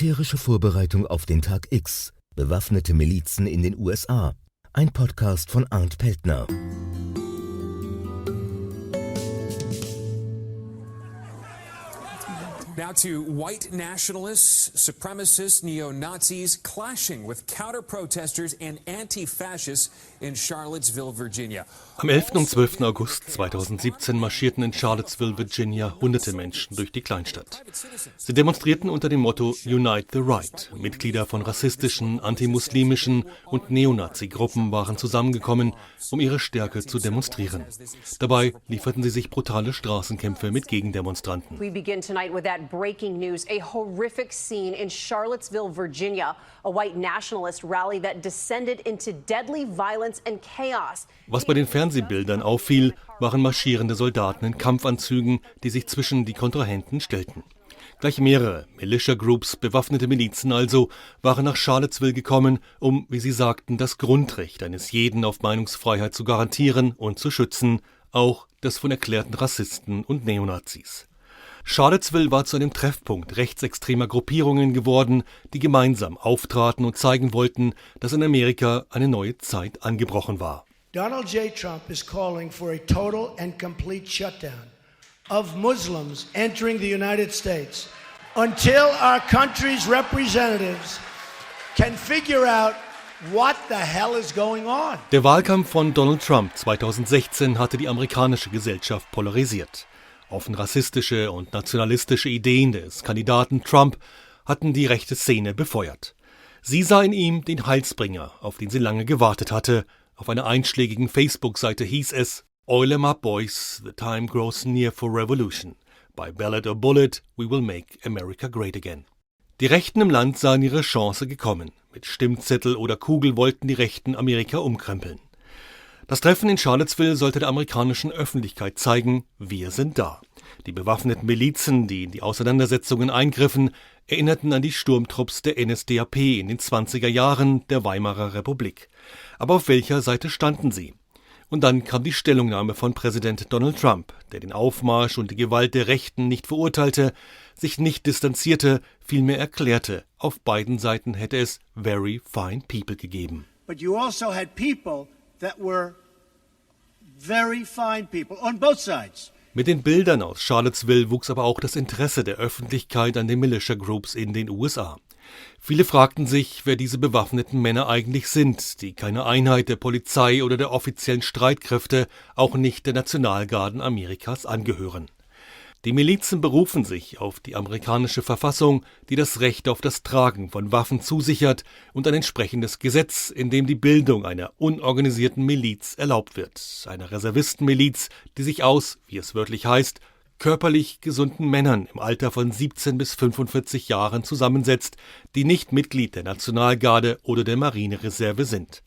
Militärische Vorbereitung auf den Tag X. Bewaffnete Milizen in den USA. Ein Podcast von Arndt Peltner. Now to white nationalists, supremacists, neo-Nazis clashing with counter-protesters and anti-fascists in Charlottesville, Virginia. Am 11. und 12. August 2017 marschierten in Charlottesville, Virginia, hunderte Menschen durch die Kleinstadt. Sie demonstrierten unter dem Motto Unite the Right. Mitglieder von rassistischen, antimuslimischen und Neonazi-Gruppen waren zusammengekommen, um ihre Stärke zu demonstrieren. Dabei lieferten sie sich brutale Straßenkämpfe mit Gegendemonstranten. We begin tonight with that breaking news, a horrific scene in Charlottesville, Virginia. A white nationalist rally that descended into deadly violence and chaos. Was bei den Fernsehbildern auffiel, waren marschierende Soldaten in Kampfanzügen, die sich zwischen die Kontrahenten stellten. Gleich mehrere Militia-Groups, bewaffnete Milizen also, waren nach Charlottesville gekommen, um, wie sie sagten, das Grundrecht eines jeden auf Meinungsfreiheit zu garantieren und zu schützen, auch das von erklärten Rassisten und Neonazis. Charlottesville war zu einem Treffpunkt rechtsextremer Gruppierungen geworden, die gemeinsam auftraten und zeigen wollten, dass in Amerika eine neue Zeit angebrochen war. Donald J. Trump is calling for a total and complete shutdown of Muslims entering the United States until our country's representatives can figure out what the hell is going on. Der Wahlkampf von Donald Trump 2016 hatte die amerikanische Gesellschaft polarisiert. Offen rassistische und nationalistische Ideen des Kandidaten Trump hatten die rechte Szene befeuert. Sie sah in ihm den Heilsbringer, auf den sie lange gewartet hatte. Auf einer einschlägigen Facebook-Seite hieß es: "Oil 'em up, boys, the time grows near for revolution. By ballot or bullet, we will make America great again." Die Rechten im Land sahen ihre Chance gekommen. Mit Stimmzettel oder Kugel wollten die Rechten Amerika umkrempeln. Das Treffen in Charlottesville sollte der amerikanischen Öffentlichkeit zeigen, wir sind da. Die bewaffneten Milizen, die in die Auseinandersetzungen eingriffen, erinnerten an die Sturmtrupps der NSDAP in den 20er Jahren der Weimarer Republik. Aber auf welcher Seite standen sie? Und dann kam die Stellungnahme von Präsident Donald Trump, der den Aufmarsch und die Gewalt der Rechten nicht verurteilte, sich nicht distanzierte, vielmehr erklärte, auf beiden Seiten hätte es very fine people gegeben. But you also had people that were very fine people on both sides. Mit den Bildern aus Charlottesville wuchs aber auch das Interesse der Öffentlichkeit an den Militia Groups in den USA. Viele fragten sich, wer diese bewaffneten Männer eigentlich sind, die keine Einheit der Polizei oder der offiziellen Streitkräfte, auch nicht der Nationalgarden Amerikas angehören. Die Milizen berufen sich auf die amerikanische Verfassung, die das Recht auf das Tragen von Waffen zusichert, und ein entsprechendes Gesetz, in dem die Bildung einer unorganisierten Miliz erlaubt wird. Einer Reservistenmiliz, die sich aus, wie es wörtlich heißt, körperlich gesunden Männern im Alter von 17 bis 45 Jahren zusammensetzt, die nicht Mitglied der Nationalgarde oder der Marinereserve sind.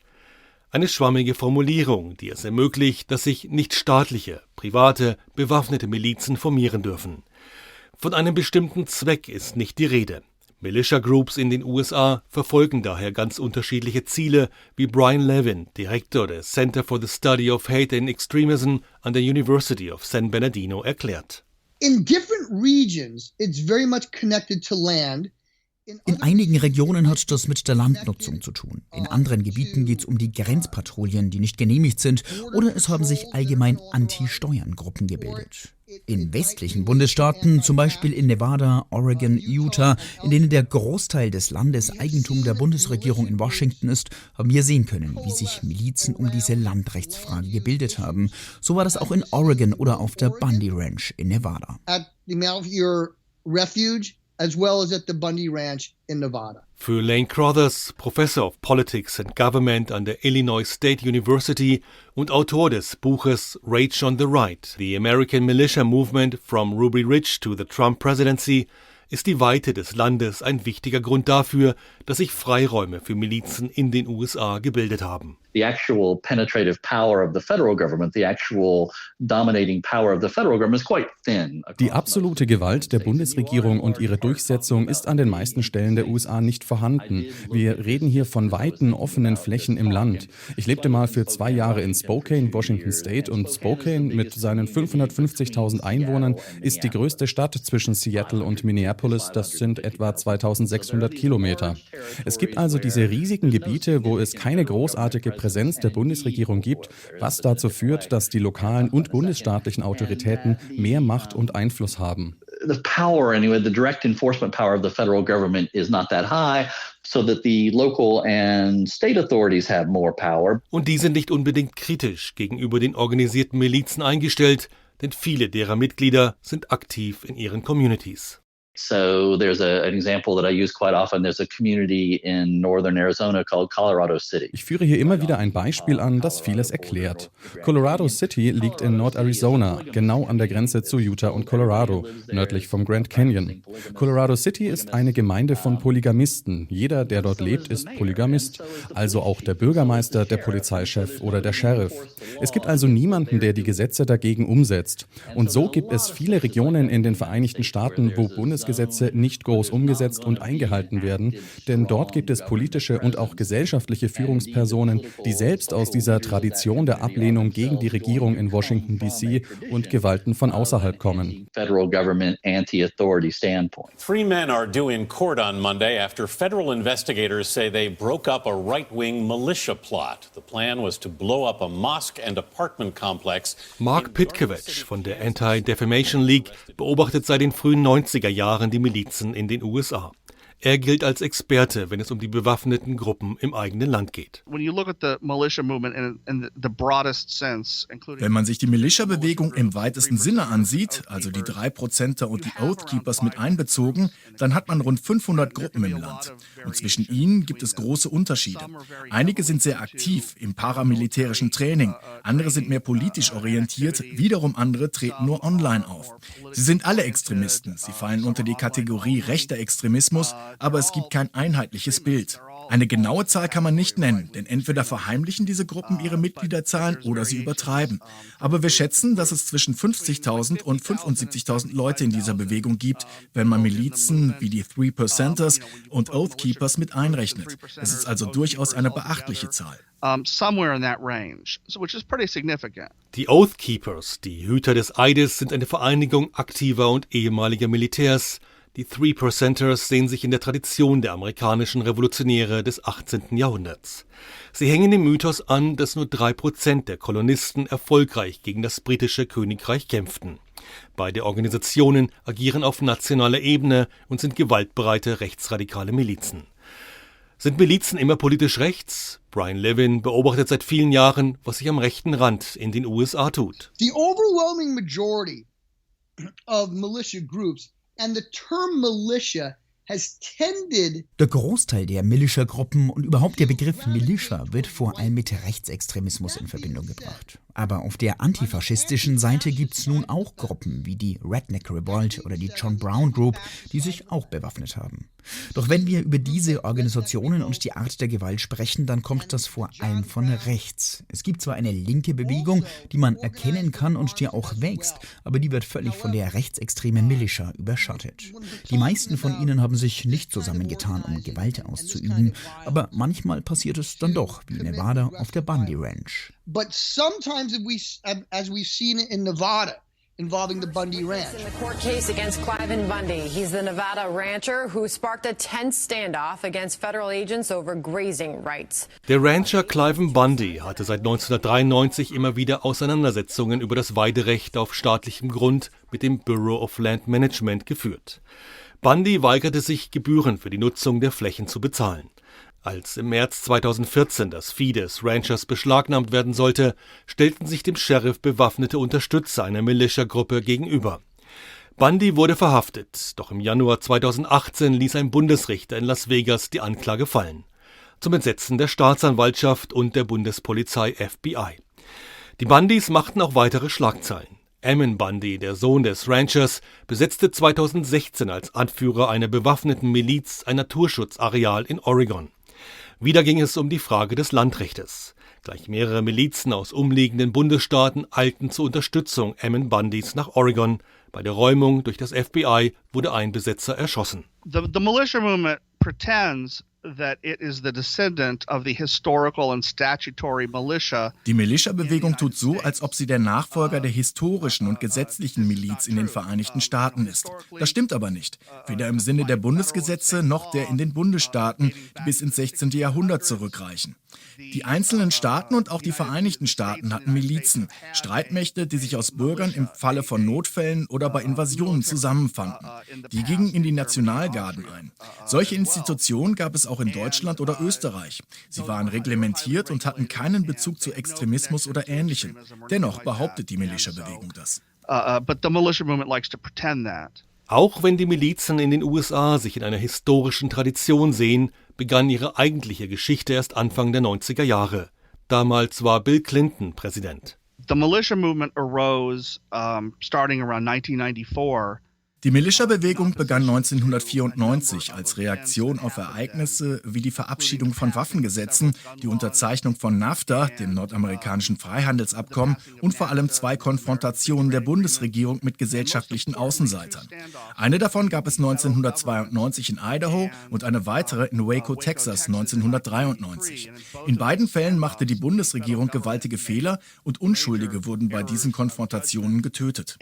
Eine schwammige Formulierung, die es ermöglicht, dass sich nichtstaatliche, private, bewaffnete Milizen formieren dürfen. Von einem bestimmten Zweck ist nicht die Rede. Militia Groups in den USA verfolgen daher ganz unterschiedliche Ziele, wie Brian Levin, Direktor des Center for the Study of Hate and Extremism an der University of San Bernardino, erklärt. In different regions, it's very much connected to land. In einigen Regionen hat das mit der Landnutzung zu tun. In anderen Gebieten geht es um die Grenzpatrouillen, die nicht genehmigt sind, oder es haben sich allgemein Anti-Steuern-Gruppen gebildet. In westlichen Bundesstaaten, zum Beispiel in Nevada, Oregon, Utah, in denen der Großteil des Landes Eigentum der Bundesregierung in Washington ist, haben wir sehen können, wie sich Milizen um diese Landrechtsfrage gebildet haben. So war das auch in Oregon oder auf der Bundy Ranch in Nevada. At the Malheur Refuge, as well as at the Bundy Ranch in Nevada. Für Lane Crothers, Professor of Politics and Government an der Illinois State University und Autor des Buches Rage on the Right, The American Militia Movement from Ruby Ridge to the Trump Presidency, ist die Weite des Landes ein wichtiger Grund dafür, dass sich Freiräume für Milizen in den USA gebildet haben. The actual penetrative power of the federal government, the actual dominating power of the federal government is quite thin. Die absolute Gewalt der Bundesregierung und ihre Durchsetzung ist an den meisten Stellen der USA nicht vorhanden. Wir reden hier von weiten, offenen Flächen im Land. Ich lebte mal für 2 Jahre in Spokane, Washington State, und Spokane mit seinen 550.000 Einwohnern ist die größte Stadt zwischen Seattle und Minneapolis. Minneapolis, das sind etwa 2600 Kilometer. Es gibt also diese riesigen Gebiete, wo es keine großartige Präsenz der Bundesregierung gibt, was dazu führt, dass die lokalen und bundesstaatlichen Autoritäten mehr Macht und Einfluss haben. The power, anyway, the direct enforcement power of the federal government is not that high, so that the local and state authorities have more power. Und die sind nicht unbedingt kritisch gegenüber den organisierten Milizen eingestellt, denn viele derer Mitglieder sind aktiv in ihren Communities. So there's an example that I use quite often. There's a community in northern Arizona called Colorado City. Ich führe hier immer wieder ein Beispiel an, das vieles erklärt. Colorado City liegt in Nord-Arizona, genau an der Grenze zu Utah und Colorado, nördlich vom Grand Canyon. Colorado City ist eine Gemeinde von Polygamisten. Jeder, der dort lebt, ist Polygamist, also auch der Bürgermeister, der Polizeichef oder der Sheriff. Es gibt also niemanden, der die Gesetze dagegen umsetzt. Und so gibt es viele Regionen in den Vereinigten Staaten, wo Bundesgesetze nicht groß umgesetzt und eingehalten werden, denn dort gibt es politische und auch gesellschaftliche Führungspersonen, die selbst aus dieser Tradition der Ablehnung gegen die Regierung in Washington D.C. und Gewalten von außerhalb kommen. 3 men are due in court on Monday after federal investigators say they broke up a right-wing militia plot. The plan was to blow up a mosque and apartment complex. Mark Pitkevich von der Anti-Defamation League beobachtet seit den frühen 90er Jahren die Milizen in den USA. Er gilt als Experte, wenn es um die bewaffneten Gruppen im eigenen Land geht. Wenn man sich die Militia-Bewegung im weitesten Sinne ansieht, also die 3%er und die Oath Keepers mit einbezogen, dann hat man rund 500 Gruppen im Land. Und zwischen ihnen gibt es große Unterschiede. Einige sind sehr aktiv im paramilitärischen Training, andere sind mehr politisch orientiert, wiederum andere treten nur online auf. Sie sind alle Extremisten, sie fallen unter die Kategorie rechter Extremismus, aber es gibt kein einheitliches Bild. Eine genaue Zahl kann man nicht nennen, denn entweder verheimlichen diese Gruppen ihre Mitgliederzahlen oder sie übertreiben. Aber wir schätzen, dass es zwischen 50.000 und 75.000 Leute in dieser Bewegung gibt, wenn man Milizen wie die 3%ers und Oath Keepers mit einrechnet. Es ist also durchaus eine beachtliche Zahl. Die Oath Keepers, die Hüter des Eides, sind eine Vereinigung aktiver und ehemaliger Militärs. Die 3%ers sehen sich in der Tradition der amerikanischen Revolutionäre des 18. Jahrhunderts. Sie hängen dem Mythos an, dass nur 3% der Kolonisten erfolgreich gegen das britische Königreich kämpften. Beide Organisationen agieren auf nationaler Ebene und sind gewaltbereite rechtsradikale Milizen. Sind Milizen immer politisch rechts? Brian Levin beobachtet seit vielen Jahren, was sich am rechten Rand in den USA tut. The overwhelming majority of militia groups and the term militia has tended. Der Großteil der Militia-Gruppen und überhaupt der Begriff Militia wird vor allem mit Rechtsextremismus in Verbindung gebracht. Aber auf der antifaschistischen Seite gibt's nun auch Gruppen wie die Redneck Revolt oder die John Brown Group, die sich auch bewaffnet haben. Doch wenn wir über diese Organisationen und die Art der Gewalt sprechen, dann kommt das vor allem von rechts. Es gibt zwar eine linke Bewegung, die man erkennen kann und die auch wächst, aber die wird völlig von der rechtsextremen Militia überschattet. Die meisten von ihnen haben sich nicht zusammengetan, um Gewalt auszuüben, aber manchmal passiert es dann doch, wie in Nevada auf der Bundy Ranch. But sometimes, as we've seen it in Nevada, involving the Bundy Ranch. In the court case against Cliven Bundy, he's the Nevada rancher who sparked a tense standoff against federal agents over grazing rights. Der Rancher Cliven Bundy hatte seit 1993 immer wieder Auseinandersetzungen über das Weiderecht auf staatlichem Grund mit dem Bureau of Land Management geführt. Bundy weigerte sich, Gebühren für die Nutzung der Flächen zu bezahlen. Als im März 2014 das Vieh des Ranchers beschlagnahmt werden sollte, stellten sich dem Sheriff bewaffnete Unterstützer einer Militia-Gruppe gegenüber. Bundy wurde verhaftet, doch im Januar 2018 ließ ein Bundesrichter in Las Vegas die Anklage fallen. Zum Entsetzen der Staatsanwaltschaft und der Bundespolizei FBI. Die Bundys machten auch weitere Schlagzeilen. Ammon Bundy, der Sohn des Ranchers, besetzte 2016 als Anführer einer bewaffneten Miliz ein Naturschutzareal in Oregon. Wieder ging es um die Frage des Landrechtes. Gleich mehrere Milizen aus umliegenden Bundesstaaten eilten zur Unterstützung Ammon Bundys nach Oregon. Bei der Räumung durch das FBI wurde ein Besetzer erschossen. The militia movement pretends Die Militia-Bewegung tut so, als ob sie der Nachfolger der historischen und gesetzlichen Miliz in den Vereinigten Staaten ist. Das stimmt aber nicht. Weder im Sinne der Bundesgesetze noch der in den Bundesstaaten, die bis ins 16. Jahrhundert zurückreichen. Die einzelnen Staaten und auch die Vereinigten Staaten hatten Milizen, Streitmächte, die sich aus Bürgern im Falle von Notfällen oder bei Invasionen zusammenfanden. Die gingen in die Nationalgarden ein. Solche Institutionen gab es auch in Deutschland oder Österreich. Sie waren reglementiert und hatten keinen Bezug zu Extremismus oder Ähnlichem. Dennoch behauptet die Militia-Bewegung das. Auch wenn die Milizen in den USA sich in einer historischen Tradition sehen, begann ihre eigentliche Geschichte erst Anfang der 90er Jahre. Damals war Bill Clinton Präsident. The militia movement arose starting around 1994. Die Militia-Bewegung begann 1994 als Reaktion auf Ereignisse wie die Verabschiedung von Waffengesetzen, die Unterzeichnung von NAFTA, dem nordamerikanischen Freihandelsabkommen, und vor allem 2 Konfrontationen der Bundesregierung mit gesellschaftlichen Außenseitern. Eine davon gab es 1992 in Idaho und eine weitere in Waco, Texas 1993. In beiden Fällen machte die Bundesregierung gewaltige Fehler und Unschuldige wurden bei diesen Konfrontationen getötet.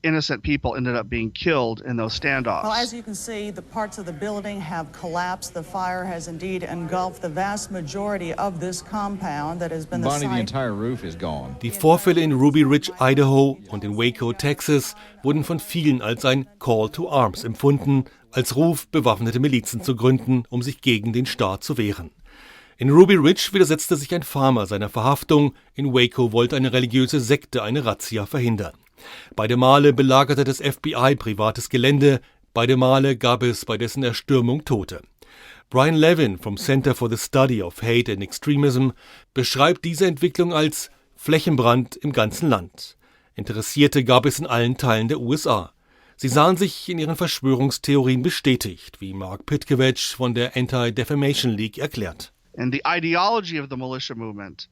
Innocent people ended up being killed in those standoffs. Well, as you can see, the parts of the building have collapsed. The fire has indeed engulfed the vast majority of this compound that has been the site. The entire roof is gone. Die Vorfälle in Ruby Ridge, Idaho und in Waco, Texas wurden von vielen als ein Call to Arms empfunden, als Ruf, bewaffnete Milizen zu gründen, um sich gegen den Staat zu wehren. In Ruby Ridge widersetzte sich ein Farmer seiner Verhaftung, in Waco wollte eine religiöse Sekte eine Razzia verhindern. Beide Male belagerte das FBI privates Gelände, beide Male gab es bei dessen Erstürmung Tote. Brian Levin vom Center for the Study of Hate and Extremism beschreibt diese Entwicklung als Flächenbrand im ganzen Land. Interessierte gab es in allen Teilen der USA. Sie sahen sich in ihren Verschwörungstheorien bestätigt, wie Mark Pitkevich von der Anti-Defamation League erklärt. And the ideology of the militia movement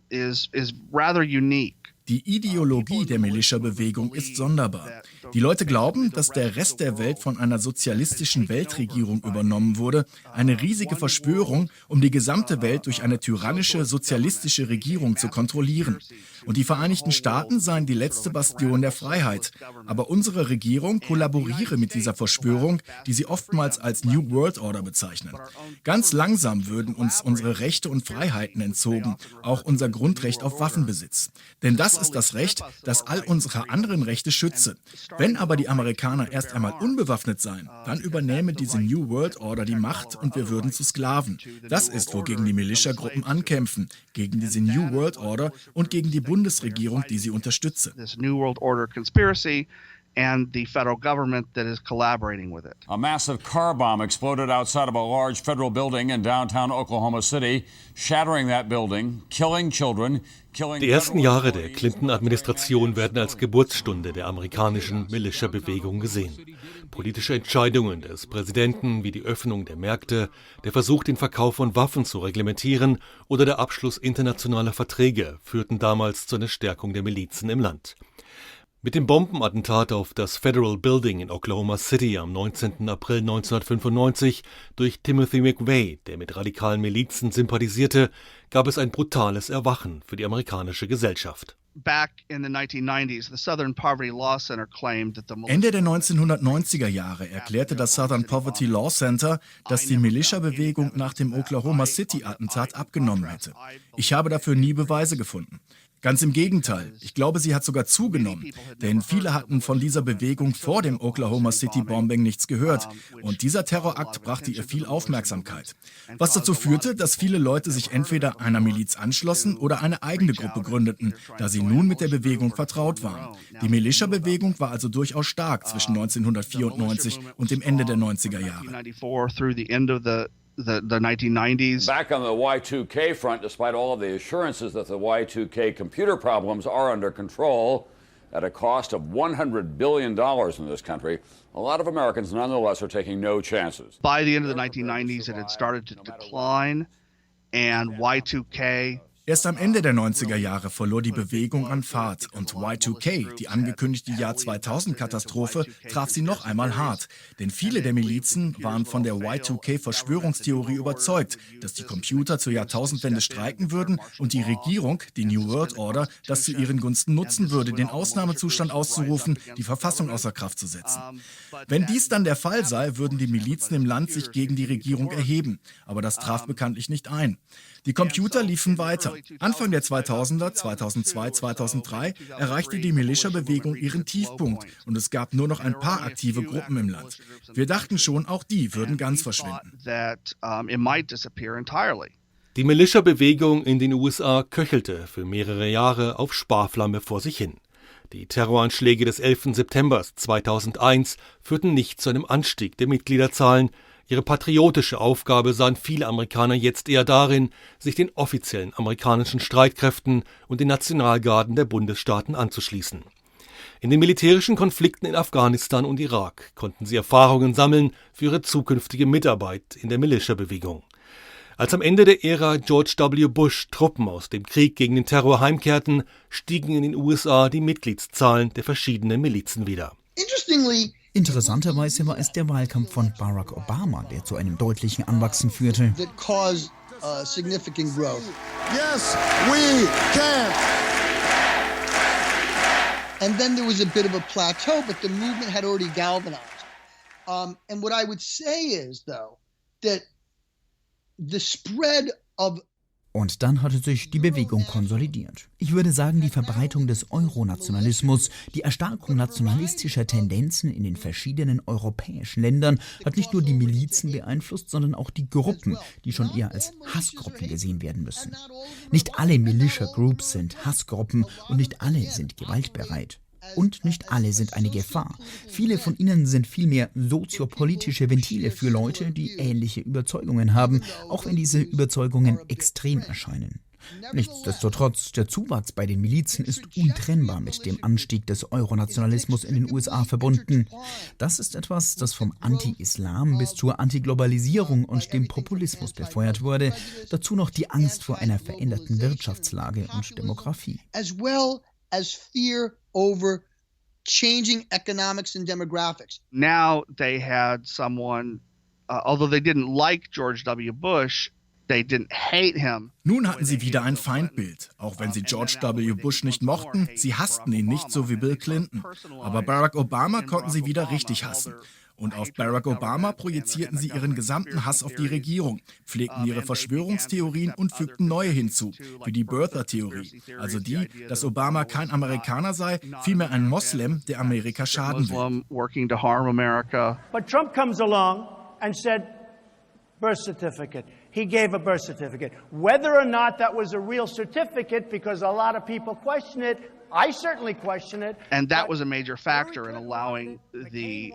is rather unique. Die Ideologie der Militia-Bewegung ist sonderbar. Die Leute glauben, dass der Rest der Welt von einer sozialistischen Weltregierung übernommen wurde, eine riesige Verschwörung, um die gesamte Welt durch eine tyrannische, sozialistische Regierung zu kontrollieren. Und die Vereinigten Staaten seien die letzte Bastion der Freiheit. Aber unsere Regierung kollaboriere mit dieser Verschwörung, die sie oftmals als New World Order bezeichnen. Ganz langsam würden uns unsere Rechte und Freiheiten entzogen, auch unser Grundrecht auf Waffenbesitz. Denn das ist das Recht, das all unsere anderen Rechte schütze. Wenn aber die Amerikaner erst einmal unbewaffnet seien, dann übernähme diese New World Order die Macht und wir würden zu Sklaven. Das ist, wogegen die Militia-Gruppen ankämpfen, gegen diese New World Order und gegen die Bundesregierung, die sie unterstütze. And the federal government that is collaborating with it. A massive car bomb exploded outside of a large federal building in downtown Oklahoma City, shattering that building, killing children, killing... Die ersten Jahre der Clinton-Administration werden als Geburtsstunde der amerikanischen Militia-Bewegung gesehen. Politische Entscheidungen des Präsidenten wie die Öffnung der Märkte, der Versuch, den Verkauf von Waffen zu reglementieren oder der Abschluss internationaler Verträge führten damals zu einer Stärkung der Milizen im Land. Mit dem Bombenattentat auf das Federal Building in Oklahoma City am 19. April 1995 durch Timothy McVeigh, der mit radikalen Milizen sympathisierte, gab es ein brutales Erwachen für die amerikanische Gesellschaft. Ende der 1990er Jahre erklärte das Southern Poverty Law Center, dass die Militia-Bewegung nach dem Oklahoma City-Attentat abgenommen hätte. Ich habe dafür nie Beweise gefunden. Ganz im Gegenteil, ich glaube, sie hat sogar zugenommen, denn viele hatten von dieser Bewegung vor dem Oklahoma City Bombing nichts gehört und dieser Terrorakt brachte ihr viel Aufmerksamkeit. Was dazu führte, dass viele Leute sich entweder einer Miliz anschlossen oder eine eigene Gruppe gründeten, da sie nun mit der Bewegung vertraut waren. Die Militia-Bewegung war also durchaus stark zwischen 1994 und dem Ende der 90er Jahre. The 1990s. Back on the Y2K front, despite all of the assurances that the Y2K computer problems are under control at a cost of $100 billion in this country, a lot of Americans nonetheless are taking no chances. By the end of the 1990s, it had started to decline, and Y2K Erst am Ende der 90er Jahre verlor die Bewegung an Fahrt und Y2K, die angekündigte Jahr 2000-Katastrophe, traf sie noch einmal hart. Denn viele der Milizen waren von der Y2K-Verschwörungstheorie überzeugt, dass die Computer zur Jahrtausendwende streiken würden und die Regierung, die New World Order, das zu ihren Gunsten nutzen würde, den Ausnahmezustand auszurufen, die Verfassung außer Kraft zu setzen. Wenn dies dann der Fall sei, würden die Milizen im Land sich gegen die Regierung erheben. Aber das traf bekanntlich nicht ein. Die Computer liefen weiter. Anfang der 2000er, 2002, 2003 erreichte die Militia-Bewegung ihren Tiefpunkt und es gab nur noch ein paar aktive Gruppen im Land. Wir dachten schon, auch die würden ganz verschwinden. Die Militia-Bewegung in den USA köchelte für mehrere Jahre auf Sparflamme vor sich hin. Die Terroranschläge des 11. September 2001 führten nicht zu einem Anstieg der Mitgliederzahlen. Ihre patriotische Aufgabe sahen viele Amerikaner jetzt eher darin, sich den offiziellen amerikanischen Streitkräften und den Nationalgarden der Bundesstaaten anzuschließen. In den militärischen Konflikten in Afghanistan und Irak konnten sie Erfahrungen sammeln für ihre zukünftige Mitarbeit in der Militia-Bewegung. Als am Ende der Ära George W. Bush Truppen aus dem Krieg gegen den Terror heimkehrten, stiegen in den USA die Mitgliedszahlen der verschiedenen Milizen wieder. Interessanterweise war es der Wahlkampf von Barack Obama, der zu einem deutlichen Anwachsen führte. That caused significant growth. Yes, we can. And then there was a bit of a plateau, but the movement had already galvanized. And what I would say is, though, that the spread of Und dann hatte sich die Bewegung konsolidiert. Ich würde sagen, die Verbreitung des Euronationalismus, die Erstarkung nationalistischer Tendenzen in den verschiedenen europäischen Ländern hat nicht nur die Milizen beeinflusst, sondern auch die Gruppen, die schon eher als Hassgruppen gesehen werden müssen. Nicht alle Militia Groups sind Hassgruppen und nicht alle sind gewaltbereit. Und nicht alle sind eine Gefahr. Viele von ihnen sind vielmehr soziopolitische Ventile für Leute, die ähnliche Überzeugungen haben, auch wenn diese Überzeugungen extrem erscheinen. Nichtsdestotrotz, der Zuwachs bei den Milizen ist untrennbar mit dem Anstieg des Euronationalismus in den USA verbunden. Das ist etwas, das vom Anti-Islam bis zur Antiglobalisierung und dem Populismus befeuert wurde. Dazu noch die Angst vor einer veränderten Wirtschaftslage und Demografie. As fear over changing economics and demographics. Now they had someone, although they didn't like George W. Bush, they didn't hate him. Nun hatten sie wieder ein Feindbild. Auch wenn sie George W. Bush nicht mochten, sie hassten ihn nicht so wie Bill Clinton. Aber Barack Obama konnten sie wieder richtig hassen. Und auf Barack Obama projizierten sie ihren gesamten Hass auf die Regierung, pflegten ihre Verschwörungstheorien und fügten neue hinzu, wie die Birther-Theorie, also die, dass Obama kein Amerikaner sei, vielmehr ein Moslem, der Amerika schaden will. But Trump comes along and said, birth certificate. He gave a birth certificate. Whether or not that was a real certificate, because a lot of people question it, I certainly question it. And that was a major factor in allowing the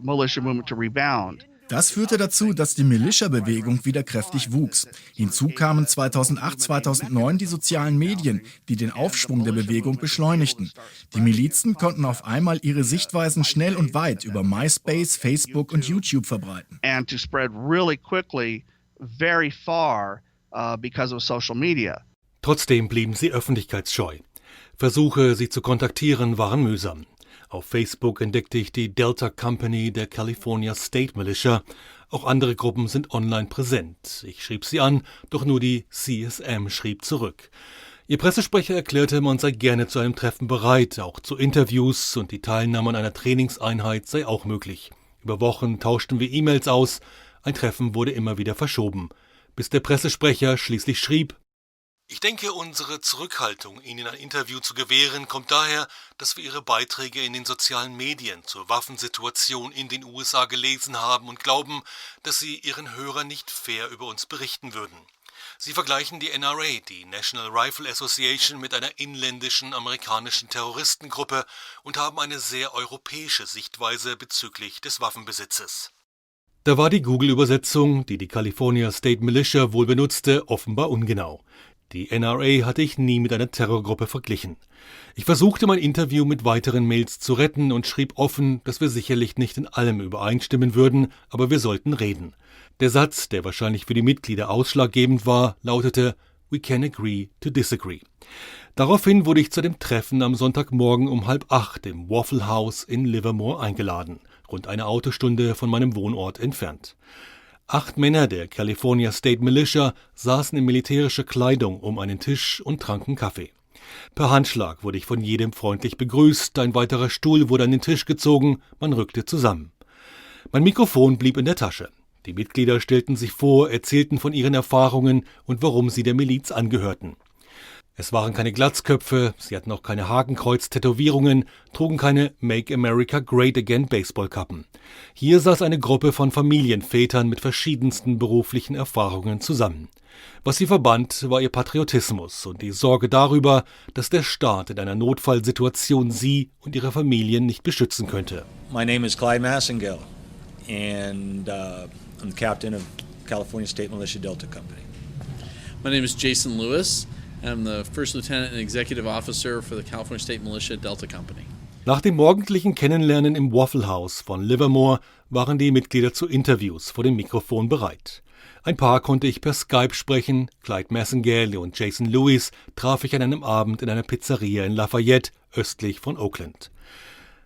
militia movement to rebound. Das führte dazu, dass die Militia-Bewegung wieder kräftig wuchs. Hinzu kamen 2008, 2009 die sozialen Medien, die den Aufschwung der Bewegung beschleunigten. Die Milizen konnten auf einmal ihre Sichtweisen schnell und weit über MySpace, Facebook und YouTube verbreiten. And to spread really quickly, very far, because of social media. Trotzdem blieben sie öffentlichkeitsscheu. Versuche, sie zu kontaktieren, waren mühsam. Auf Facebook entdeckte ich die Delta Company der California State Militia. Auch andere Gruppen sind online präsent. Ich schrieb sie an, doch nur die CSM schrieb zurück. Ihr Pressesprecher erklärte, man sei gerne zu einem Treffen bereit, auch zu Interviews, und die Teilnahme an einer Trainingseinheit sei auch möglich. Über Wochen tauschten wir E-Mails aus. Ein Treffen wurde immer wieder verschoben, bis der Pressesprecher schließlich schrieb: Ich denke, unsere Zurückhaltung, Ihnen ein Interview zu gewähren, kommt daher, dass wir Ihre Beiträge in den sozialen Medien zur Waffensituation in den USA gelesen haben und glauben, dass Sie Ihren Hörern nicht fair über uns berichten würden. Sie vergleichen die NRA, die National Rifle Association, mit einer inländischen amerikanischen Terroristengruppe und haben eine sehr europäische Sichtweise bezüglich des Waffenbesitzes. Da war die Google-Übersetzung, die die California State Militia wohl benutzte, offenbar ungenau. Die NRA hatte ich nie mit einer Terrorgruppe verglichen. Ich versuchte, mein Interview mit weiteren Mails zu retten und schrieb offen, dass wir sicherlich nicht in allem übereinstimmen würden, aber wir sollten reden. Der Satz, der wahrscheinlich für die Mitglieder ausschlaggebend war, lautete: We can agree to disagree. Daraufhin wurde ich zu dem Treffen am Sonntagmorgen um 7:30 im Waffle House in Livermore eingeladen, rund eine Autostunde von meinem Wohnort entfernt. 8 Männer der California State Militia saßen in militärischer Kleidung um einen Tisch und tranken Kaffee. Per Handschlag wurde ich von jedem freundlich begrüßt, ein weiterer Stuhl wurde an den Tisch gezogen, man rückte zusammen. Mein Mikrofon blieb in der Tasche. Die Mitglieder stellten sich vor, erzählten von ihren Erfahrungen und warum sie der Miliz angehörten. Es waren keine Glatzköpfe, sie hatten auch keine Hakenkreuz-Tätowierungen, trugen keine Make America Great Again Baseballkappen. Hier saß eine Gruppe von Familienvätern mit verschiedensten beruflichen Erfahrungen zusammen. Was sie verband, war ihr Patriotismus und die Sorge darüber, dass der Staat in einer Notfallsituation sie und ihre Familien nicht beschützen könnte. My name is Clyde Massengale and I'm the captain of California State Militia Delta Company. My name is Jason Lewis. I'm the First Lieutenant and Executive Officer for the California State Militia Delta Company. Nach dem morgendlichen Kennenlernen im Waffle House von Livermore waren die Mitglieder zu Interviews vor dem Mikrofon bereit. Ein paar konnte ich per Skype sprechen, Clyde Massengale und Jason Lewis traf ich an einem Abend in einer Pizzeria in Lafayette, östlich von Oakland.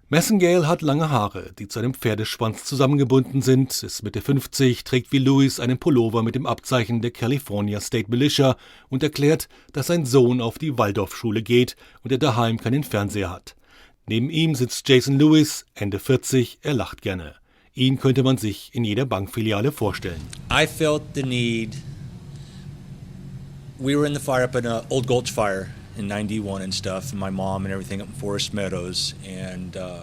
Massengale hat lange Haare, die zu einem Pferdeschwanz zusammengebunden sind, ist Mitte 50, trägt wie Lewis einen Pullover mit dem Abzeichen der California State Militia und erklärt, dass sein Sohn auf die Waldorfschule geht und er daheim keinen Fernseher hat. Neben ihm sitzt Jason Lewis, Ende 40, er lacht gerne. Ihn könnte man sich in jeder Bankfiliale vorstellen. I felt the need. We were in the fire up in Old Gulch Fire in 91 and stuff, and my mom and everything up in Forest Meadows.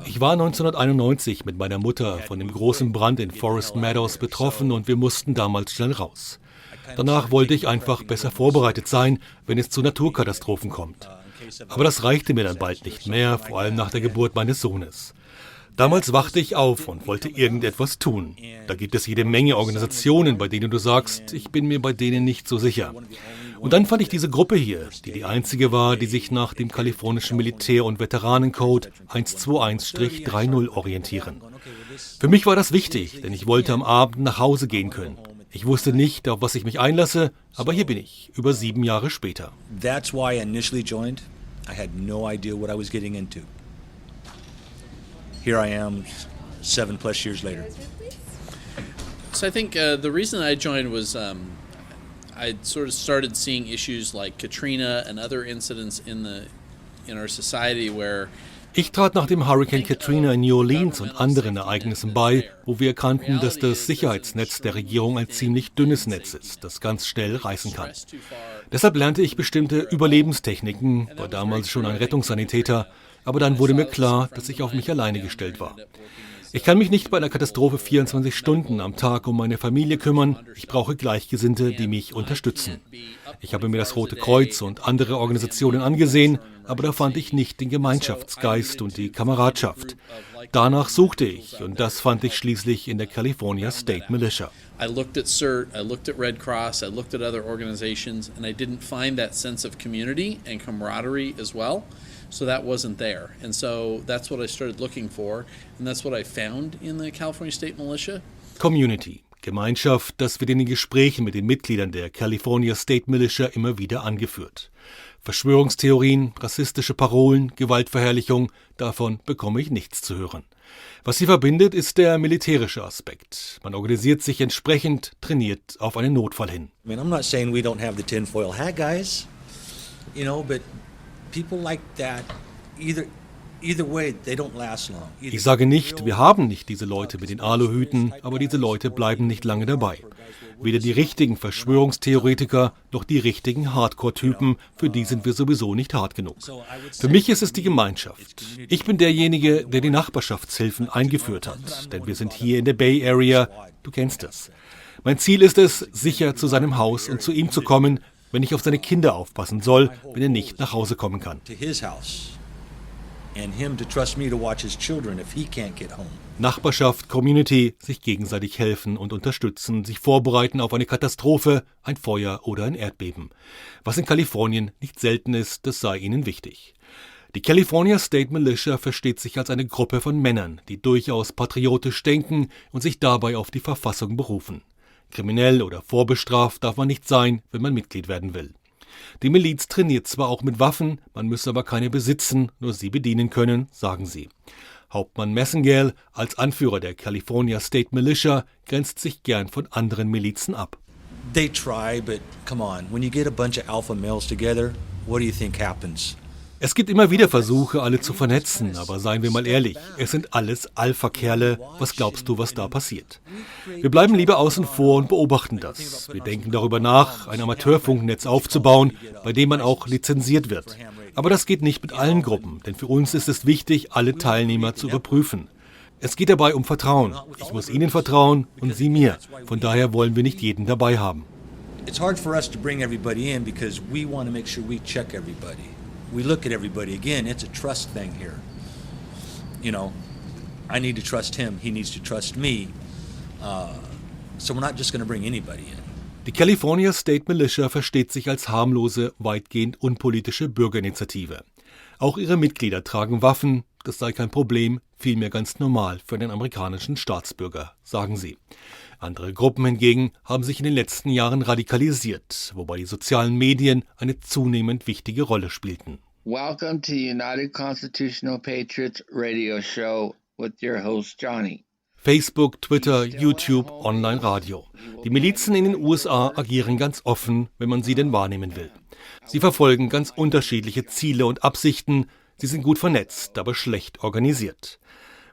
Ich war 1991 mit meiner Mutter von dem großen Brand in Forest Meadows betroffen und wir mussten damals schnell raus. Danach wollte ich einfach besser vorbereitet sein, wenn es zu Naturkatastrophen kommt. Aber das reichte mir dann bald nicht mehr, vor allem nach der Geburt meines Sohnes. Damals wachte ich auf und wollte irgendetwas tun. Da gibt es jede Menge Organisationen, bei denen du sagst, ich bin mir bei denen nicht so sicher. Und dann fand ich diese Gruppe hier, die die einzige war, die sich nach dem kalifornischen Militär- und Veteranencode 121-30 orientieren. Für mich war das wichtig, denn ich wollte am Abend nach Hause gehen können. Ich wusste nicht, auf was ich mich einlasse, aber hier bin ich, über 7 Jahre später. That's why I initially joined. I had no idea what I was getting into. Here I am, 7+ years later. So I think the reason I joined was I sort of started seeing issues like Katrina and other incidents in our society where Ich trat nach dem Hurricane Katrina in New Orleans und anderen Ereignissen bei, wo wir erkannten, dass das Sicherheitsnetz der Regierung ein ziemlich dünnes Netz ist, das ganz schnell reißen kann. Deshalb lernte ich bestimmte Überlebenstechniken, war damals schon ein Rettungssanitäter, aber dann wurde mir klar, dass ich auf mich alleine gestellt war. Ich kann mich nicht bei einer Katastrophe 24 Stunden am Tag um meine Familie kümmern. Ich brauche Gleichgesinnte, die mich unterstützen. Ich habe mir das Rote Kreuz und andere Organisationen angesehen, aber da fand ich nicht den Gemeinschaftsgeist und die Kameradschaft. Danach suchte ich und das fand ich schließlich in der California State Militia. I looked at CERT, I looked at Red Cross, I looked at other organizations, and I didn't find that sense of community and camaraderie as well. So that wasn't there. And so that's what I started looking for, and that's what I found in the California State Militia. Community, Gemeinschaft, das wird in den Gesprächen mit den Mitgliedern der California State Militia immer wieder angeführt. Verschwörungstheorien, rassistische Parolen, Gewaltverherrlichung, davon bekomme ich nichts zu hören. Was sie verbindet, ist der militärische Aspekt. Man organisiert sich entsprechend, trainiert auf einen Notfall hin. I mean, I'm not saying we don't have the tinfoil hat guys, but people like that, either way, they don't last long. Ich sage nicht, wir haben nicht diese Leute mit den Aluhüten, aber diese Leute bleiben nicht lange dabei. Weder die richtigen Verschwörungstheoretiker noch die richtigen Hardcore-Typen, für die sind wir sowieso nicht hart genug. Für mich ist es die Gemeinschaft. Ich bin derjenige, der die Nachbarschaftshilfen eingeführt hat, denn wir sind hier in der Bay Area, du kennst das. Mein Ziel ist es, sicher zu seinem Haus und zu ihm zu kommen, wenn ich auf seine Kinder aufpassen soll, wenn er nicht nach Hause kommen kann. Nachbarschaft, Community, sich gegenseitig helfen und unterstützen, sich vorbereiten auf eine Katastrophe, ein Feuer oder ein Erdbeben. Was in Kalifornien nicht selten ist, das sei ihnen wichtig. Die California State Militia versteht sich als eine Gruppe von Männern, die durchaus patriotisch denken und sich dabei auf die Verfassung berufen. Kriminell oder vorbestraft darf man nicht sein, wenn man Mitglied werden will. Die Miliz trainiert zwar auch mit Waffen, man müsse aber keine besitzen, nur sie bedienen können, sagen sie. Hauptmann Messengale als Anführer der California State Militia grenzt sich gern von anderen Milizen ab. They try, but come on, when you get a bunch of alpha males together, what do you think happens? Es gibt immer wieder Versuche, alle zu vernetzen, aber seien wir mal ehrlich, es sind alles Alpha-Kerle. Was glaubst du, was da passiert? Wir bleiben lieber außen vor und beobachten das. Wir denken darüber nach, ein Amateurfunknetz aufzubauen, bei dem man auch lizenziert wird. Aber das geht nicht mit allen Gruppen, denn für uns ist es wichtig, alle Teilnehmer zu überprüfen. Es geht dabei um Vertrauen. Ich muss ihnen vertrauen und sie mir. Von daher wollen wir nicht jeden dabei haben. It's hard for us to bring everybody in because we want to make sure we check everybody. We look at everybody. Again, it's a trust thing here. You know, I need to trust him. He needs to trust me. So we're not just going to bring anybody in. Die California State Militia versteht sich als harmlose, weitgehend unpolitische Bürgerinitiative. Auch ihre Mitglieder tragen Waffen. Das sei kein Problem, vielmehr ganz normal für den amerikanischen Staatsbürger, sagen sie. Andere Gruppen hingegen haben sich in den letzten Jahren radikalisiert, wobei die sozialen Medien eine zunehmend wichtige Rolle spielten. Welcome to United Constitutional Patriots Radio Show with your host Johnny. Facebook, Twitter, YouTube, Online-Radio. Die Milizen in den USA agieren ganz offen, wenn man sie denn wahrnehmen will. Sie verfolgen ganz unterschiedliche Ziele und Absichten. Sie sind gut vernetzt, aber schlecht organisiert.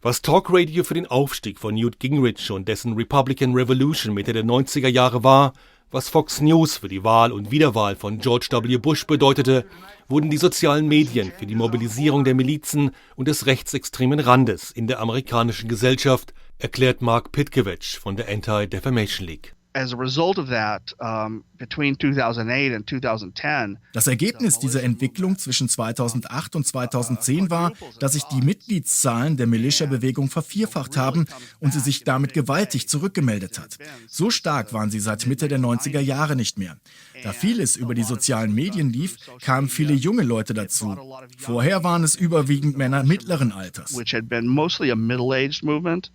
Was Talkradio für den Aufstieg von Newt Gingrich und dessen Republican Revolution Mitte der 90er Jahre war, was Fox News für die Wahl und Wiederwahl von George W. Bush bedeutete, wurden die sozialen Medien für die Mobilisierung der Milizen und des rechtsextremen Randes in der amerikanischen Gesellschaft, erklärt Mark Pitkevich von der Anti-Defamation League. As a result of that, between 2008 and 2010, das Ergebnis dieser Entwicklung zwischen 2008 und 2010 war, dass sich die Mitgliedszahlen der Militia-Bewegung vervierfacht haben und sie sich damit gewaltig zurückgemeldet hat. So stark waren sie seit Mitte der 90er Jahre nicht mehr. Da vieles über die sozialen Medien lief, kamen viele junge Leute dazu. Vorher waren es überwiegend Männer mittleren Alters. Which had been mostly a middle-aged movement.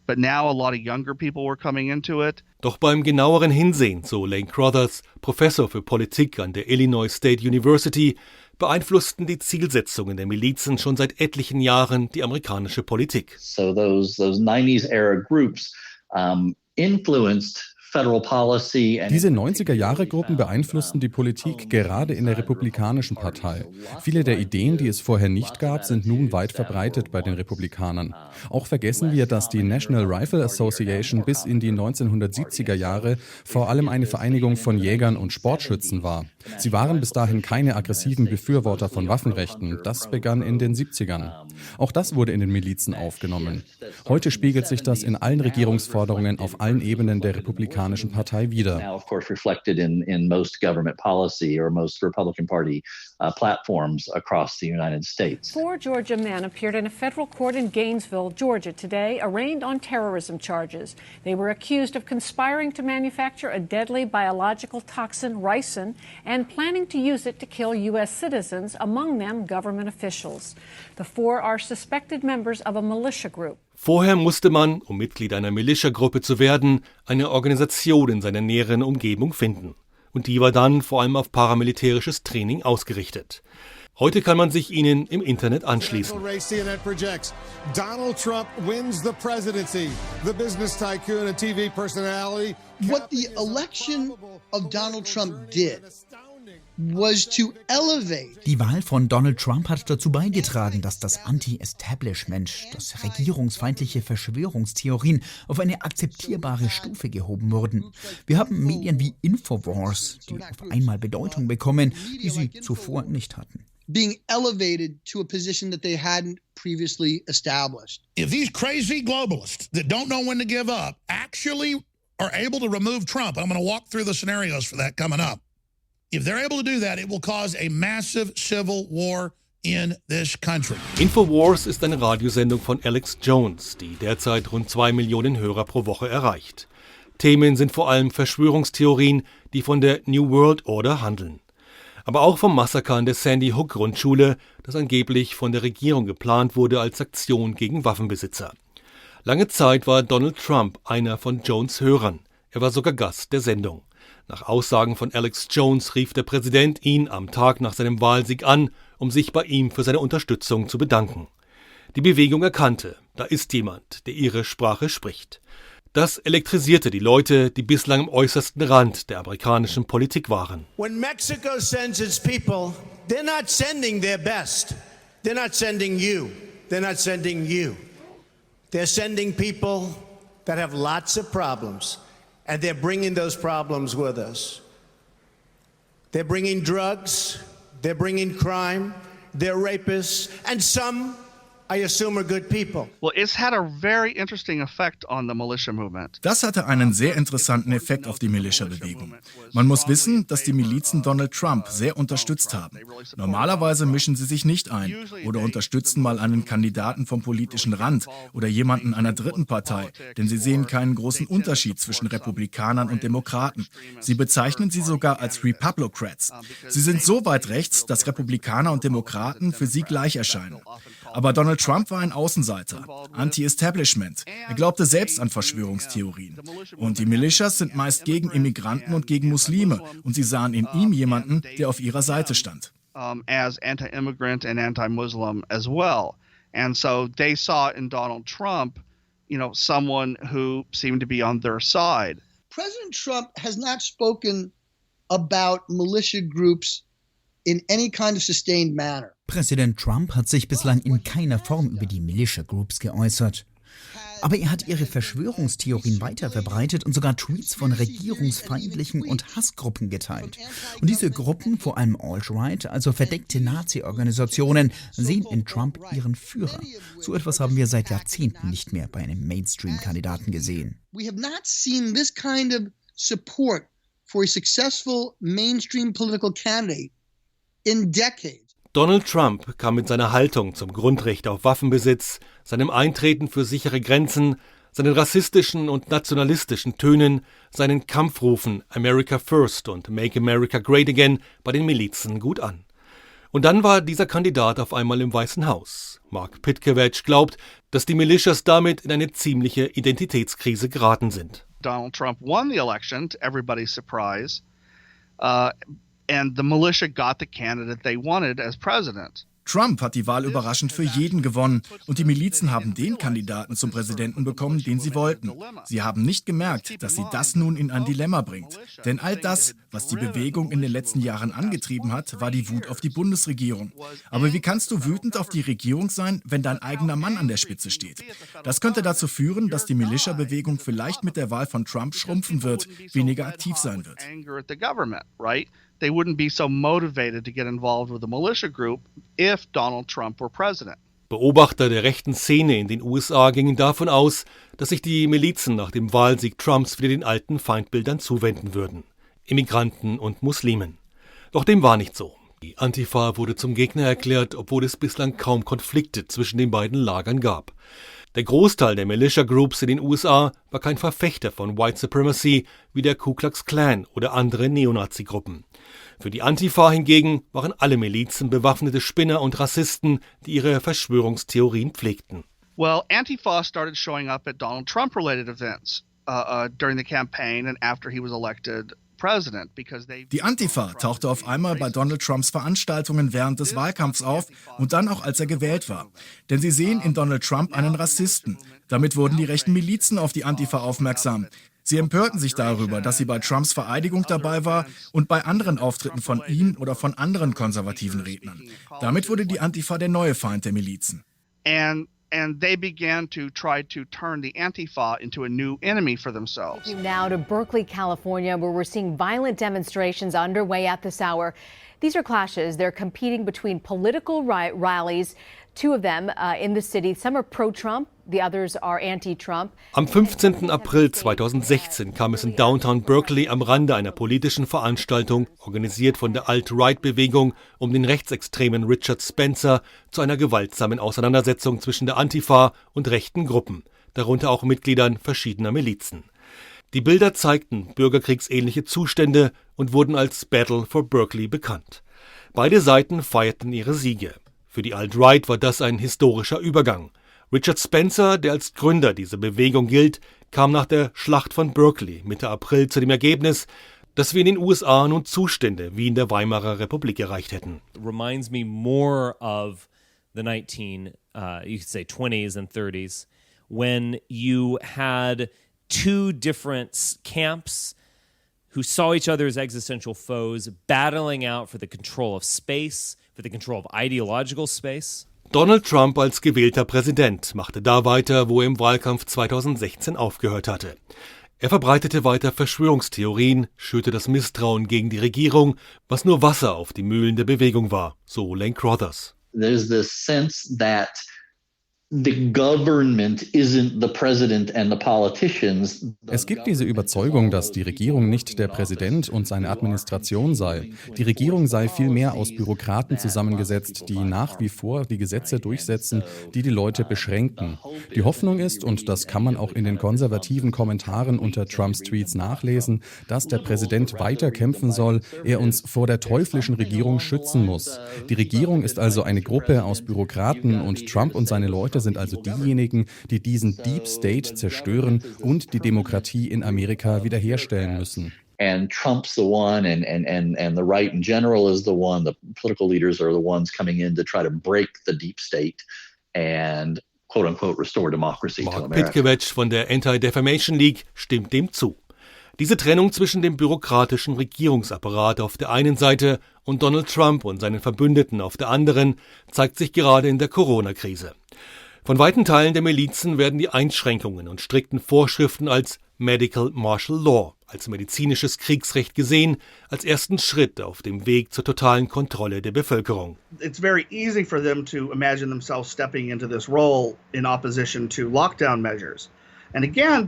But now a lot of younger people were coming into it. Doch beim genaueren Hinsehen, so Lane Crothers, Professor für Politik an der Illinois State University, beeinflussten die Zielsetzungen der Milizen schon seit etlichen Jahren die amerikanische Politik. So those 90s era groups influenced Diese 90er-Jahre-Gruppen beeinflussten die Politik gerade in der Republikanischen Partei. Viele der Ideen, die es vorher nicht gab, sind nun weit verbreitet bei den Republikanern. Auch vergessen wir, dass die National Rifle Association bis in die 1970er Jahre vor allem eine Vereinigung von Jägern und Sportschützen war. Sie waren bis dahin keine aggressiven Befürworter von Waffenrechten. Das begann in den 70ern. Auch das wurde in den Milizen aufgenommen. Heute spiegelt sich das in allen Regierungsforderungen auf allen Ebenen der Republikanischen Partei wider. Now, of course, reflected in most government policy or most Republican Party platforms across the United States. 4 Georgia men appeared in a federal court in Gainesville, Georgia today, arraigned on terrorism charges. They were accused of conspiring to manufacture a deadly biological toxin, ricin, and planning to use it to kill U.S. citizens, among them government officials. The 4 are suspected members of a militia group. Vorher musste man, um Mitglied einer Militia-Gruppe zu werden, eine Organisation in seiner näheren Umgebung finden. Und die war dann vor allem auf paramilitärisches Training ausgerichtet. Heute kann man sich ihnen im Internet anschließen. Donald Trump wins the presidency. The business tycoon and TV personality. What the election of Donald Trump did was to elevate. Die Wahl von Donald Trump hat dazu beigetragen, dass das Anti-Establishment, dass regierungsfeindliche Verschwörungstheorien auf eine akzeptierbare Stufe gehoben wurden. Wir haben Medien wie Infowars, die auf einmal Bedeutung bekommen, die sie zuvor nicht hatten. Being elevated to a position that they hadn't previously established. If these crazy globalists that don't know when to give up actually are able to remove Trump, I'm going to walk through the scenarios for that coming up. If they're able to do that, it will cause a massive civil war in this country. Infowars ist eine Radiosendung von Alex Jones, die derzeit rund 2 Millionen Hörer pro Woche erreicht. Themen sind vor allem Verschwörungstheorien, die von der New World Order handeln. Aber auch vom Massaker an der Sandy Hook Grundschule, das angeblich von der Regierung geplant wurde als Aktion gegen Waffenbesitzer. Lange Zeit war Donald Trump einer von Jones' Hörern. Er war sogar Gast der Sendung. Nach Aussagen von Alex Jones rief der Präsident ihn am Tag nach seinem Wahlsieg an, um sich bei ihm für seine Unterstützung zu bedanken. Die Bewegung erkannte, da ist jemand, der ihre Sprache spricht. Das elektrisierte die Leute, die bislang am äußersten Rand der amerikanischen Politik waren. When Mexico sends its people, they're not sending their best. They're not sending you. They're not sending you. They're sending people that have lots of problems, and they're bringing those problems with us. They're bringing drugs, they're bringing crime, they're rapists, and some, I assume, are good people. Well, it's had a very interesting effect on the militia movement. Das hatte einen sehr interessanten Effekt auf die Militia-Bewegung. Man muss wissen, dass die Milizen Donald Trump sehr unterstützt haben. Normalerweise mischen sie sich nicht ein oder unterstützen mal einen Kandidaten vom politischen Rand oder jemanden einer dritten Partei, denn sie sehen keinen großen Unterschied zwischen Republikanern und Demokraten. Sie bezeichnen sie sogar als Republicrats. Sie sind so weit rechts, dass Republikaner und Demokraten für sie gleich erscheinen. Aber Donald Trump war ein Außenseiter, Anti-Establishment. Er glaubte selbst an Verschwörungstheorien. Und die Militias sind meist gegen Immigranten und gegen Muslime. Und sie sahen in ihm jemanden, der auf ihrer Seite stand. As anti-immigrant and anti-Muslim as well. And so they saw in Donald Trump, someone who seemed to be on their side. President Trump has not spoken about militia groups in any kind of sustained manner. Präsident Trump hat sich bislang in keiner Form über die Militia Groups geäußert. Aber er hat ihre Verschwörungstheorien weiterverbreitet und sogar Tweets von regierungsfeindlichen und Hassgruppen geteilt. Und diese Gruppen, vor allem Alt-Right, also verdeckte Nazi-Organisationen, sehen in Trump ihren Führer. So etwas haben wir seit Jahrzehnten nicht mehr bei einem Mainstream-Kandidaten gesehen. We have not seen this kind of support for a successful mainstream political candidate in decades. Donald Trump kam mit seiner Haltung zum Grundrecht auf Waffenbesitz, seinem Eintreten für sichere Grenzen, seinen rassistischen und nationalistischen Tönen, seinen Kampfrufen America First und Make America Great Again bei den Milizen gut an. Und dann war dieser Kandidat auf einmal im Weißen Haus. Mark Pitkovich glaubt, dass die Militias damit in eine ziemliche Identitätskrise geraten sind. Donald Trump won the election, to everybody's surprise. And the militia got the candidate they wanted as president. Trump hat die Wahl überraschend für jeden gewonnen und die Milizen haben den Kandidaten zum Präsidenten bekommen, den sie wollten. Sie haben nicht gemerkt, dass sie das nun in ein Dilemma bringt. Denn all das, was die Bewegung in den letzten Jahren angetrieben hat, war die Wut auf die Bundesregierung. Aber wie kannst du wütend auf die Regierung sein, wenn dein eigener Mann an der Spitze steht? Das könnte dazu führen, dass die Militia-Bewegung vielleicht mit der Wahl von Trump schrumpfen wird, weniger aktiv sein wird. They wouldn't be so motivated to get involved with a militia group if Donald Trump were president. Beobachter der rechten Szene in den USA gingen davon aus, dass sich die Milizen nach dem Wahlsieg Trumps wieder den alten Feindbildern zuwenden würden: Immigranten und Muslimen. Doch dem war nicht so. Die Antifa wurde zum Gegner erklärt, obwohl es bislang kaum Konflikte zwischen den beiden Lagern gab. Der Großteil der Militia Groups in den USA war kein Verfechter von White Supremacy wie der Ku Klux Klan oder andere Neonazi-Gruppen. Für die Antifa hingegen waren alle Milizen bewaffnete Spinner und Rassisten, die ihre Verschwörungstheorien pflegten. Well, Antifa started showing up at Donald Trump-related events during the campaign and after he was elected president. Die Antifa tauchte auf einmal bei Donald Trumps Veranstaltungen während des Wahlkampfs auf und dann auch, als er gewählt war. Denn sie sehen in Donald Trump einen Rassisten. Damit wurden die rechten Milizen auf die Antifa aufmerksam. Sie empörten sich darüber, dass sie bei Trumps Vereidigung dabei war und bei anderen Auftritten von ihm oder von anderen konservativen Rednern. Damit wurde die Antifa der neue Feind der Milizen. And they began to try to turn the Antifa into a new enemy for themselves. Now to Berkeley, California, where we're seeing violent demonstrations underway at this hour. These are clashes. They're competing between political rallies, two of them in the city. Some are pro-Trump, the others are anti-Trump. Am 15. April 2016 kam es in Downtown Berkeley am Rande einer politischen Veranstaltung, organisiert von der Alt-Right-Bewegung um den rechtsextremen Richard Spencer, zu einer gewaltsamen Auseinandersetzung zwischen der Antifa und rechten Gruppen, darunter auch Mitgliedern verschiedener Milizen. Die Bilder zeigten bürgerkriegsähnliche Zustände und wurden als Battle for Berkeley bekannt. Beide Seiten feierten ihre Siege. Für die Alt-Right war das ein historischer Übergang. Richard Spencer, der als Gründer dieser Bewegung gilt, kam nach der Schlacht von Berkeley Mitte April zu dem Ergebnis, dass wir in den USA nun Zustände wie in der Weimarer Republik erreicht hätten. Reminds me more of the you could say 20s and 30s, when you had two different camps who saw each other as existential foes, battling out for the control of space, for the control of ideological space. Donald Trump als gewählter Präsident machte da weiter, wo er im Wahlkampf 2016 aufgehört hatte. Er verbreitete weiter Verschwörungstheorien, schürte das Misstrauen gegen die Regierung, was nur Wasser auf die Mühlen der Bewegung war, so Lane Crothers. There's this sense that the government isn't the president and the politicians. Es gibt diese Überzeugung, dass die Regierung nicht der Präsident und seine Administration sei. Die Regierung sei vielmehr aus Bürokraten zusammengesetzt, die nach wie vor die Gesetze durchsetzen, die die Leute beschränken. Die Hoffnung ist, und das kann man auch in den konservativen Kommentaren unter Trumps Tweets nachlesen, dass der Präsident weiter kämpfen soll, er uns vor der teuflischen Regierung schützen muss. Die Regierung ist also eine Gruppe aus Bürokraten und Trump und seine Leute sind also diejenigen, die diesen Deep State zerstören und die Demokratie in Amerika wiederherstellen müssen. And Trump's the one, and the right in general is the one. The political leaders are the ones coming in to try to break the deep state and quote unquote restore democracy to America. Pitkevich von der Anti-Defamation League stimmt dem zu. Diese Trennung zwischen dem bürokratischen Regierungsapparat auf der einen Seite und Donald Trump und seinen Verbündeten auf der anderen zeigt sich gerade in der Corona-Krise. Von weiten Teilen der Milizen werden die Einschränkungen und strikten Vorschriften als Medical Martial Law, als medizinisches Kriegsrecht gesehen, als ersten Schritt auf dem Weg zur totalen Kontrolle der Bevölkerung. It's very easy for them to imagine themselves stepping into this role in opposition to lockdown measures. And again,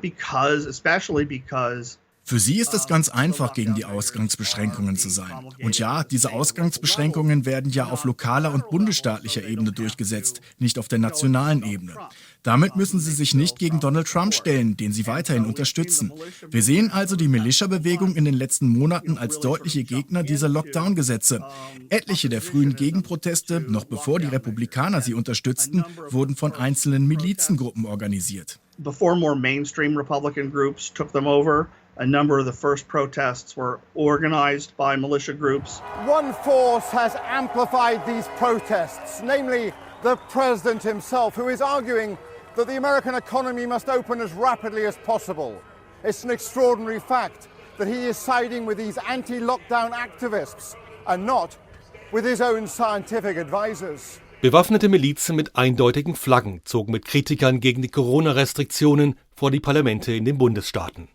especially because Für sie ist es ganz einfach, gegen die Ausgangsbeschränkungen zu sein. Und ja, diese Ausgangsbeschränkungen werden ja auf lokaler und bundesstaatlicher Ebene durchgesetzt, nicht auf der nationalen Ebene. Damit müssen sie sich nicht gegen Donald Trump stellen, den sie weiterhin unterstützen. Wir sehen also die Militia-Bewegung in den letzten Monaten als deutliche Gegner dieser Lockdown-Gesetze. Etliche der frühen Gegenproteste, noch bevor die Republikaner sie unterstützten, wurden von einzelnen Milizengruppen organisiert. Before more mainstream Republican groups took them over, a number of the first protests were organized by militia groups. One force has amplified these protests, namely the president himself, who is arguing that the American economy must open as rapidly as possible. It's an extraordinary fact that he is siding with these anti-lockdown activists and not with his own scientific advisors. Bewaffnete Milizen mit eindeutigen Flaggen zogen mit Kritikern gegen die Corona-Restriktionen vor die Parlamente in den Bundesstaaten.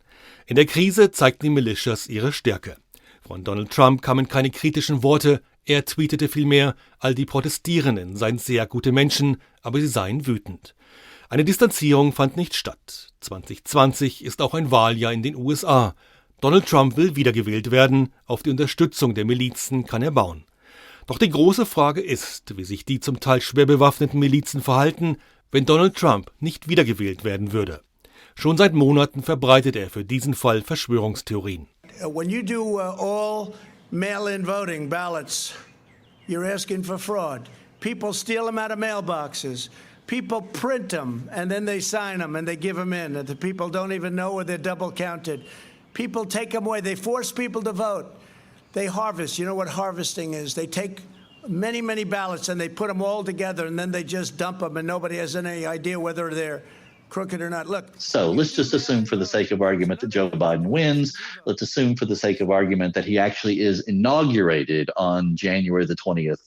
In der Krise zeigten die Militias ihre Stärke. Von Donald Trump kamen keine kritischen Worte, er tweetete vielmehr, all die Protestierenden seien sehr gute Menschen, aber sie seien wütend. Eine Distanzierung fand nicht statt. 2020 ist auch ein Wahljahr in den USA. Donald Trump will wiedergewählt werden, auf die Unterstützung der Milizen kann er bauen. Doch die große Frage ist, wie sich die zum Teil schwer bewaffneten Milizen verhalten, wenn Donald Trump nicht wiedergewählt werden würde. Schon seit Monaten verbreitet er für diesen Fall Verschwörungstheorien. When you do all mail-in voting ballots, you're asking for fraud. People steal them out of mailboxes. People print them and then they sign them and they give them in. And the people don't even know where they're double counted. People take them away. They force people to vote. They harvest. You know what harvesting is? They take many, many ballots and they put them all together and then they just dump them and nobody has any idea whether they're crooked or not. Look. So let's just assume for the sake of argument that Joe Biden wins. Let's assume for the sake of argument that he actually is inaugurated on January the 20th.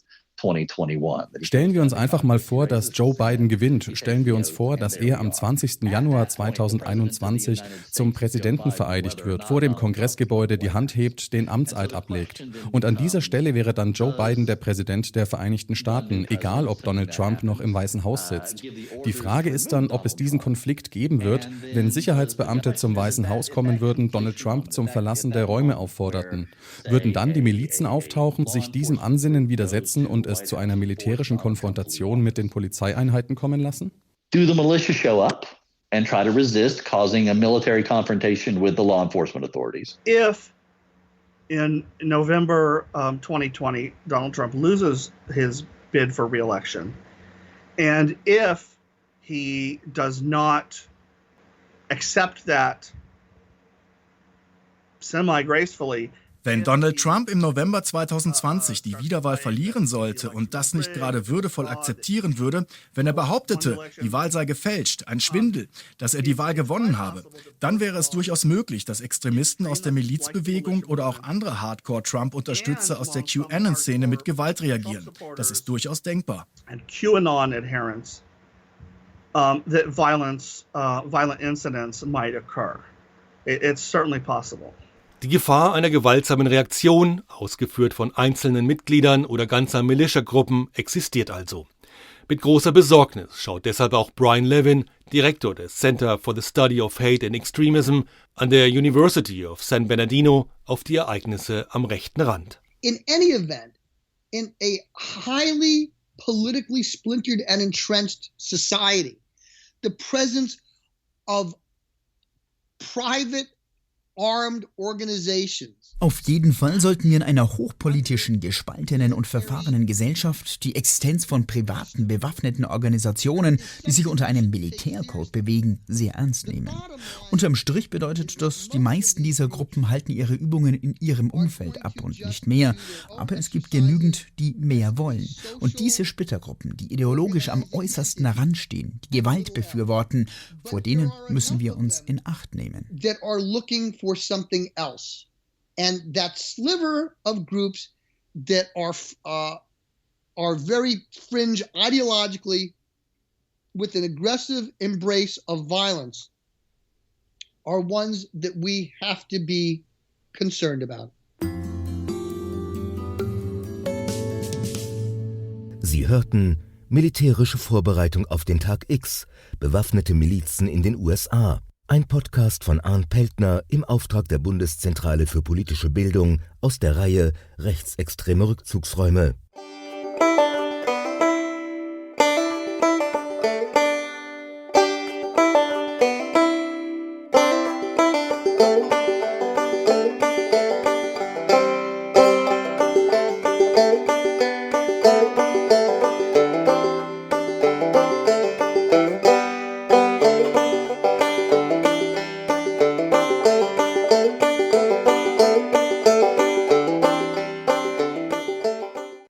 2021. Stellen wir uns einfach mal vor, dass Joe Biden gewinnt. Stellen wir uns vor, dass er am 20. Januar 2021 zum Präsidenten vereidigt wird, vor dem Kongressgebäude die Hand hebt, den Amtseid ablegt. Und an dieser Stelle wäre dann Joe Biden der Präsident der Vereinigten Staaten, egal ob Donald Trump noch im Weißen Haus sitzt. Die Frage ist dann, ob es diesen Konflikt geben wird, wenn Sicherheitsbeamte zum Weißen Haus kommen würden, Donald Trump zum Verlassen der Räume aufforderten. Würden dann die Milizen auftauchen, sich diesem Ansinnen widersetzen und es zu einer militärischen Konfrontation mit den Polizeieinheiten kommen lassen? Do the militia show up and try to resist causing a military confrontation with the law enforcement authorities? If in November 2020 Donald Trump loses his bid for re-election, and if he does not accept that semi-gracefully. Wenn Donald Trump im November 2020 die Wiederwahl verlieren sollte und das nicht gerade würdevoll akzeptieren würde, wenn er behauptete, die Wahl sei gefälscht, ein Schwindel, dass er die Wahl gewonnen habe, dann wäre es durchaus möglich, dass Extremisten aus der Milizbewegung oder auch andere Hardcore-Trump-Unterstützer aus der QAnon-Szene mit Gewalt reagieren. Das ist durchaus denkbar. And QAnon adherents, that violent incidents might occur. It's certainly possible. Die Gefahr einer gewaltsamen Reaktion, ausgeführt von einzelnen Mitgliedern oder ganzer Militiagruppen, existiert also. Mit großer Besorgnis schaut deshalb auch Brian Levin, Direktor des Center for the Study of Hate and Extremism an der University of San Bernardino, auf die Ereignisse am rechten Rand. In any event, in a highly politically splintered and entrenched society, the presence of private armed organizations. Auf jeden Fall sollten wir in einer hochpolitischen, gespaltenen und verfahrenen Gesellschaft die Existenz von privaten, bewaffneten Organisationen, die sich unter einem Militärcode bewegen, sehr ernst nehmen. Unterm Strich bedeutet das, die meisten dieser Gruppen halten ihre Übungen in ihrem Umfeld ab und nicht mehr. Aber es gibt genügend, die mehr wollen. Und diese Splittergruppen, die ideologisch am äußersten heranstehen, die Gewalt befürworten, vor denen müssen wir uns in Acht nehmen. That are looking for something else. And that sliver of groups that are very fringe ideologically with an aggressive embrace of violence are ones that we have to be concerned about. Sie hörten Militärische Vorbereitung auf den Tag X, bewaffnete Milizen in den USA. Ein Podcast von Arndt Peltner im Auftrag der Bundeszentrale für politische Bildung aus der Reihe Rechtsextreme Rückzugsräume.